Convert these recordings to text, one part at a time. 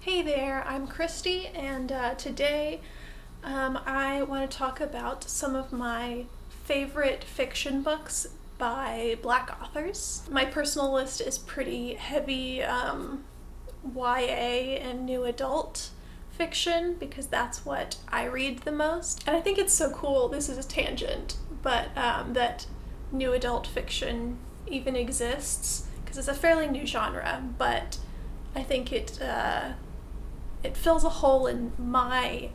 Hey there, I'm Christy, and today I want to talk about some of my favorite fiction books by Black authors. My personal list is pretty heavy YA and new adult fiction because that's what I read the most. And I think it's so cool, this is a tangent, but that new adult fiction even exists because it's a fairly new genre, but I think it fills a hole in my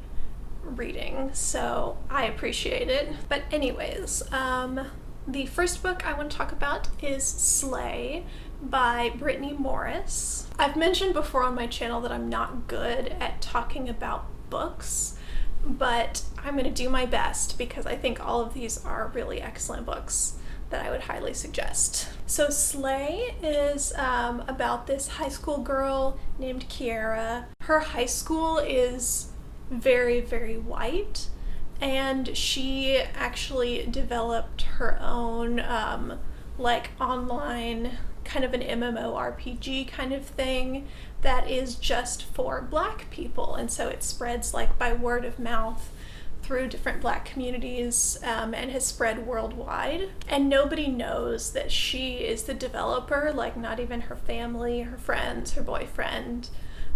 reading, so I appreciate it. But anyways, the first book I want to talk about is Sleigh by Britney Morris. I've mentioned before on my channel that I'm not good at talking about books, but I'm going to do my best because I think all of these are really excellent books that I would highly suggest. So Sleigh is about this high school girl named Kiara. Her high school is very, very white, and she actually developed her own online kind of an MMORPG kind of thing that is just for Black people, and so it spreads by word of mouth through different Black communities and has spread worldwide. And nobody knows that she is the developer, not even her family, her friends, her boyfriend.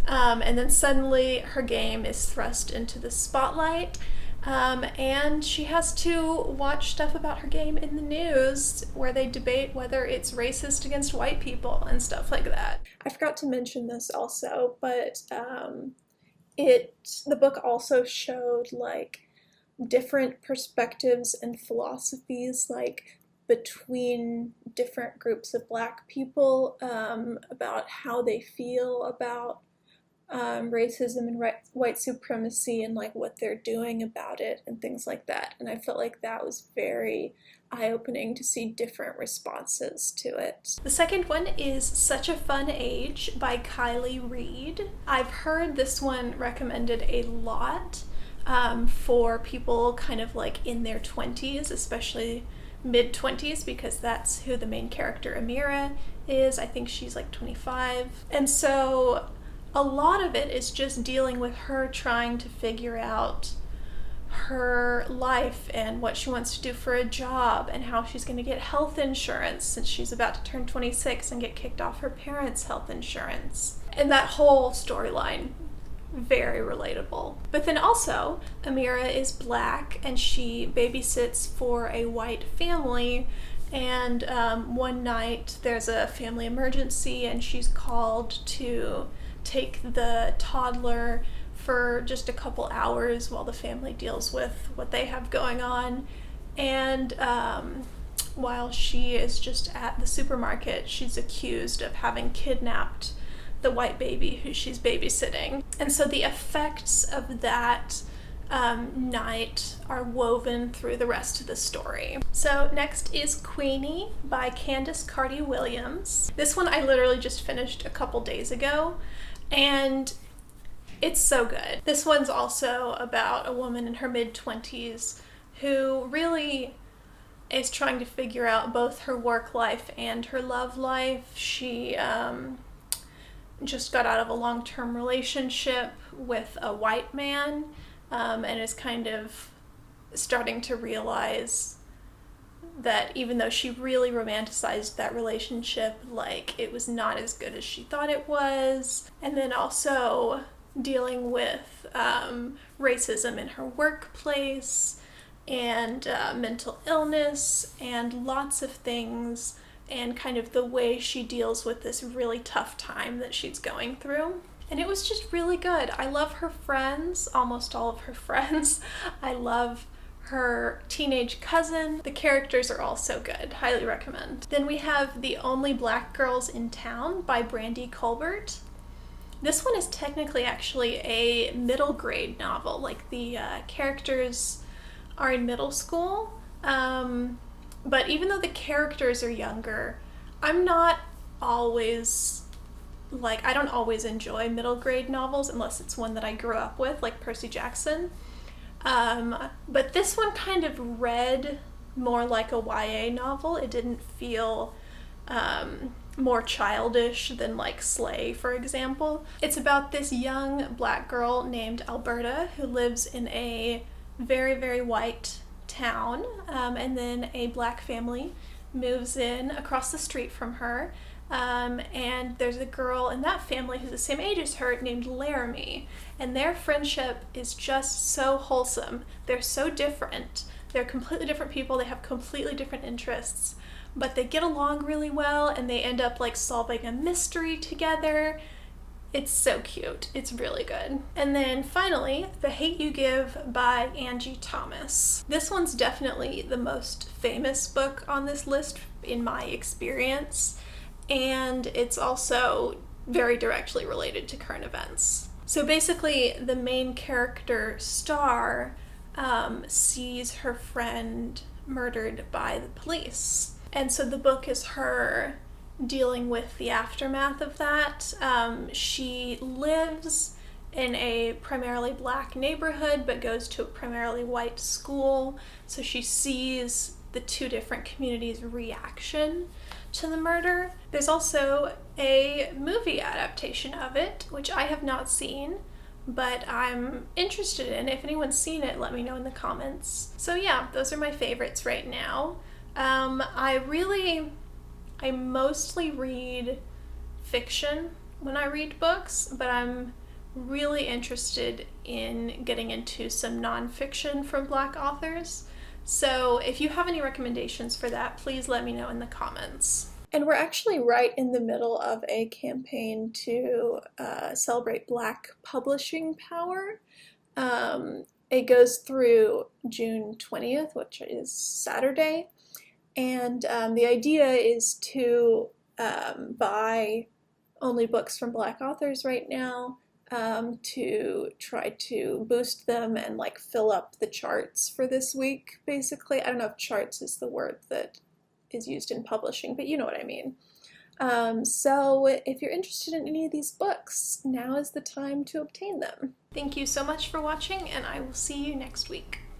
And then suddenly her game is thrust into the spotlight, and she has to watch stuff about her game in the news where they debate whether it's racist against white people and stuff like that. I forgot to mention this also, but the book also showed different perspectives and philosophies between different groups of Black people about how they feel about racism and white supremacy and what they're doing about it and things like that. And I felt like that was very eye-opening to see different responses to it. The second one is Such a Fun Age by Kylie Reed. I've heard this one recommended a lot for people kind of in their 20s, especially mid-20s, because that's who the main character Amira is. I think she's 25. And so a lot of it is just dealing with her trying to figure out her life and what she wants to do for a job and how she's going to get health insurance since she's about to turn 26 and get kicked off her parents' health insurance. And that whole storyline, very relatable. But then also, Amira is Black and she babysits for a white family, and one night there's a family emergency and she's called to take the toddler for just a couple hours while the family deals with what they have going on. And while she is just at the supermarket, she's accused of having kidnapped the white baby who she's babysitting. And so the effects of that night are woven through the rest of the story. So next is Queenie by Candice Cardi Williams. This one I literally just finished a couple days ago, and it's so good. This one's also about a woman in her mid-20s who really is trying to figure out both her work life and her love life. She just got out of a long-term relationship with a white man, and is kind of starting to realize that even though she really romanticized that relationship, it was not as good as she thought it was. And then also dealing with racism in her workplace and mental illness and lots of things, and kind of the way she deals with this really tough time that she's going through. And it was just really good. I love her friends, almost all of her friends. I love her teenage cousin. The characters are all so good. Highly recommend. Then we have The Only Black Girls in Town by Brandy Culbert. This one is technically actually a middle grade novel. The characters are in middle school, but even though the characters are younger, I'm not always I don't always enjoy middle grade novels unless it's one that I grew up with, like Percy Jackson. But this one kind of read more like a YA novel. It didn't feel more childish than like Sleigh, for example. It's about this young black girl named Alberta who lives in a very, very white town, and then a black family moves in across the street from her, and there's a girl in that family who's the same age as her named Laramie, and their friendship is just so wholesome. They're so different. They're completely different people. They have completely different interests, but they get along really well, and they end up like solving a mystery together. It's so cute. It's really good. And then finally, The Hate U Give by Angie Thomas. This one's definitely the most famous book on this list in my experience, and it's also very directly related to current events. So basically, the main character, Star, sees her friend murdered by the police. And so the book is her dealing with the aftermath of that. She lives in a primarily black neighborhood but goes to a primarily white school, so she sees the two different communities' reaction to the murder. There's also a movie adaptation of it, which I have not seen, but I'm interested in. If anyone's seen it, let me know in the comments. So yeah, those are my favorites right now. I mostly read fiction when I read books, but I'm really interested in getting into some nonfiction from Black authors. So if you have any recommendations for that, please let me know in the comments. And we're actually right in the middle of a campaign to celebrate Black publishing power. It goes through June 20th, which is Saturday. And the idea is to buy only books from Black authors right now, to try to boost them and like fill up the charts for this week, basically. I don't know if charts is the word that is used in publishing, but you know what I mean. So if you're interested in any of these books, now is the time to obtain them. Thank you so much for watching, and I will see you next week.